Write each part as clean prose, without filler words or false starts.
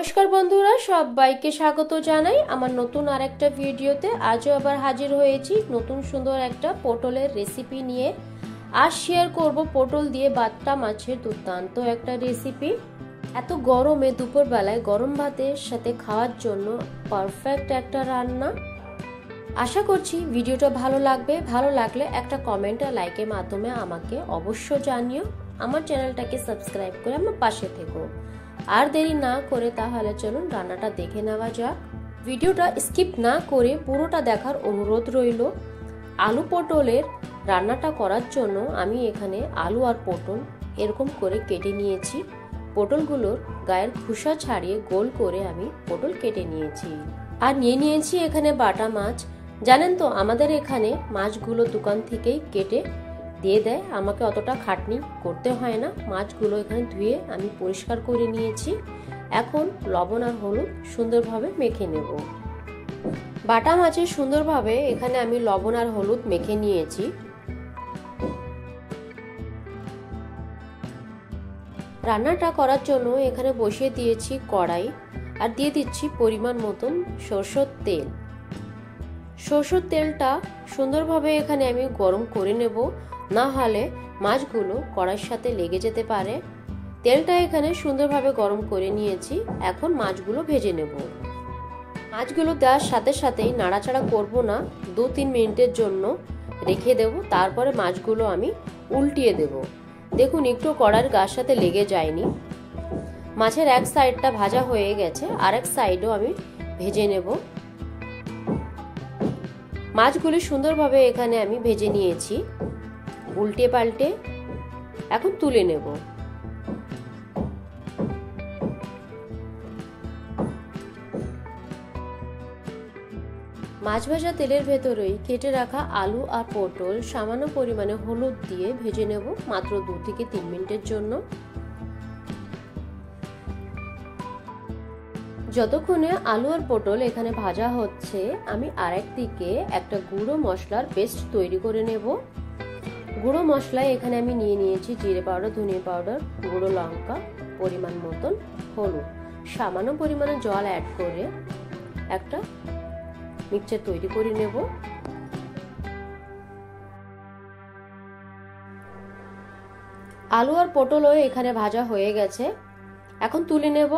নমস্কার বন্ধুরা, সবাইকে স্বাগত জানাই আমার নতুন আরেকটা ভিডিওতে। আজও আবার হাজির হয়েছি নতুন সুন্দর একটা পটলের রেসিপি নিয়ে। আজ শেয়ার করব পটল দিয়ে বাটা মাছের দুর্দান্ত একটা রেসিপি। এত গরমে দুপুরবেলায় গরম ভাতের সাথে খাওয়ার জন্য পারফেক্ট একটা রান্না। আশা করছি ভিডিওটা ভালো লাগবে। ভালো লাগলে একটা কমেন্ট আর লাইকের মাধ্যমে আমাকে অবশ্য জানিও। আমার চ্যানেলটাকে সাবস্ক্রাইব করে আমার পাশে থেকো। আর দেরি না করে তাহলে চলুন রান্নাটা দেখে নেওয়া যাক। ভিডিওটা স্কিপ না করে পুরোটা দেখার অনুরোধ রইল। আলু পটলের রান্নাটা করার জন্য আমি এখানে আলু আর পটল এরকম করে কেটে নিয়েছি। পটলগুলোর গায়ের খোসা ছাড়িয়ে গোল করে আমি পটল কেটে নিয়েছি। আর নিয়ে নিয়েছি এখানে বাটা মাছ। জানেন তো আমাদের এখানে মাছগুলো দোকান থেকেই কেটে দিয়ে দেয়, আমাকে অতটা খাটনি করতে হয় না। মাছগুলো এখানে ধুয়ে আমি পরিষ্কার করে নিয়েছি। এখন লবণ আর হলুদ সুন্দরভাবে মেখে নেব। বাটা মাছে সুন্দরভাবে এখানে আমি লবণ আর হলুদ মেখে নিয়েছি। রান্নাটা করার জন্য এখানে বসিয়ে দিয়েছি কড়াই আর দিয়ে দিচ্ছি পরিমাণ মতন সরষের তেল। সরষের তেলটা সুন্দরভাবে এখানে আমি গরম করে নেব, না হলে মাছগুলো কড়াইয়ের সাথে লেগে যেতে পারে। তেলটা এখানে সুন্দরভাবে গরম করে নিয়েছি। এখন মাছগুলো ভেজে নেব। মাছগুলো দেওয়ার সাথে সাথেই নাড়াচাড়া করব না, 2-3 মিনিটের জন্য রেখে দেব। তারপরে মাছগুলো আমি উল্টিয়ে দেব। দেখুন একটু কড়াইয়ের গার সাথে লেগে যায়নি। মাছের এক সাইডটা ভাজা হয়ে গেছে, আরেক সাইডও আমি ভেজে নেব। মাছগুলি সুন্দরভাবে এখানে আমি ভেজে নিয়েছি উল্টে পাল্টে। এখন তুলে নেব। মাছ ভাজা তেলের ভেতরেই কেটে রাখা আলু আর পটল সামান্য পরিমাণে হলুদ দিয়ে ভেজে নেব মাত্র 2-3 মিনিটের জন্য। যতক্ষণে আলু আর পটল এখানে ভাজা হচ্ছে, আমি আরেক দিকে একটা গুঁড়ো মশলার পেস্ট তৈরি করে নেব। গুঁড়ো মশলায় এখানে আমি নিয়ে নিয়েছি জিরে পাউডার, ধনিয়া পাউডার, গুঁড়ো লঙ্কা, পরিমাণ মতন হলুদ, সামান্য পরিমাণে জল অ্যাড করে একটা মিক্সচার তৈরি করে নেব। আলু আর পটলও এখানে ভাজা হয়ে গেছে, এখন তুলে নেব।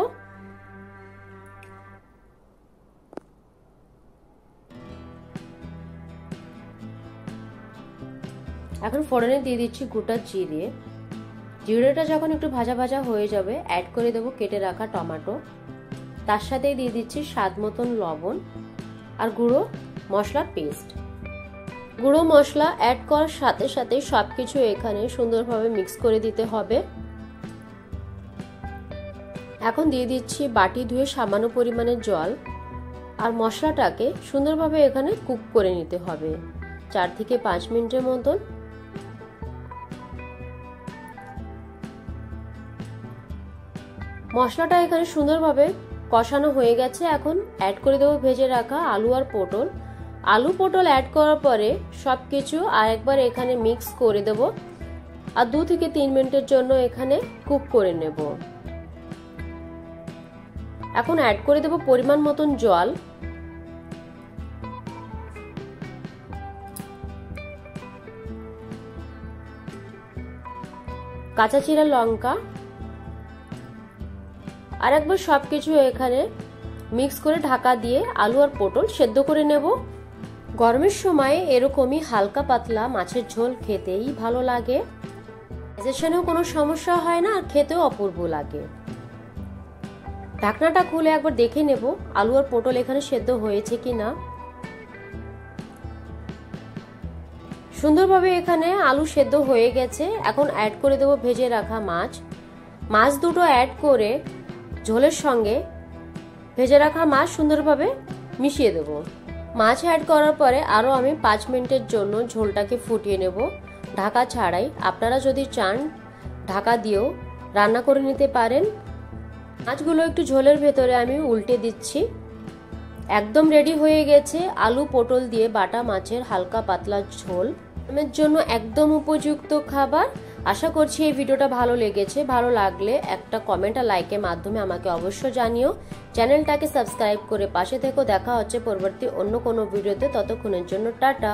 এখন ফোড়নে দিয়ে দিচ্ছি গোটা জিরে। জিরেটা যখন একটু ভাজা ভাজা হয়ে যাবে, অ্যাড করে দেবো কেটে রাখা টমেটো। তার সাথে দিয়ে দিচ্ছি স্বাদ মতন লবণ আর গুঁড়ো মশলার পেস্ট। গুঁড়ো মশলা অ্যাড করার সাথে সাথে সবকিছু এখানে সুন্দরভাবে মিক্স করে দিতে হবে। এখন দিয়ে দিচ্ছি বাটি ধুয়ে সামান্য পরিমাণে জল আর মশলাটাকে সুন্দরভাবে এখানে কুক করে নিতে হবে 4-5 মিনিটের মতন। মশলাটা এখানে সুন্দরভাবে কষানো হয়ে গেছে। এখন অ্যাড করে দেবো ভেজে রাখা আলু আর পটল। আলু পটল অ্যাড করার পরে সবকিছু আরেকবার এখানে মিক্স করে দেব আর 2-3 মিনিটের জন্য এখানে কুক করে নেব। এখন অ্যাড করে দেব পরিমাণ মতন জল। কাঁচা চিরা লঙ্কা আর একবার সবকিছু এখানে মিক্স করে ঢাকা দিয়ে আলু আর পটল সেদ্ধ করে নেব। গরমের সময় এরকমই হালকা পাতলা মাছের ঝোল খেতেই ভালো লাগে। ডাইজেশনেও কোনো সমস্যা হয় না আর খেতেও অপূর্ব লাগে। ঢাকনাটা খুলে একবার দেখে নেব আলু আর পটল এখানে সেদ্ধ হয়েছে কিনা। সুন্দরভাবে এখানে আলু সেদ্ধ হয়ে গেছে। এখন অ্যাড করে দেবো ভেজে রাখা মাছ। মাছ দুটো অ্যাড করে ঝোলের সঙ্গে ভেজে রাখা মাছ সুন্দরভাবে মিশিয়ে দেব। মাছ অ্যাড করার পরে আরও আমি 5 মিনিটের জন্য ঝোলটাকে ফুটিয়ে নেব ঢাকা ছাড়াই। আপনারা যদি চান ঢাকা দিয়েও রান্না করে নিতে পারেন। মাছগুলো একটু ঝোলের ভেতরে আমি উল্টে দিচ্ছি। একদম রেডি হয়ে গেছে আলু পটল দিয়ে বাটা মাছের হালকা পাতলা ঝোল। গরমের জন্য একদম উপযুক্ত খাবার। আশা করছি এই ভিডিওটা ভালো লেগেছে। ভালো লাগলে একটা কমেন্ট আর লাইকের মাধ্যমে আমাকে অবশ্যই জানিও। চ্যানেলটাকে সাবস্ক্রাইব করে পাশে থেকো। দেখা হচ্ছে পরবর্তী অন্য কোনো ভিডিওতে। ততক্ষণের জন্য টাটা।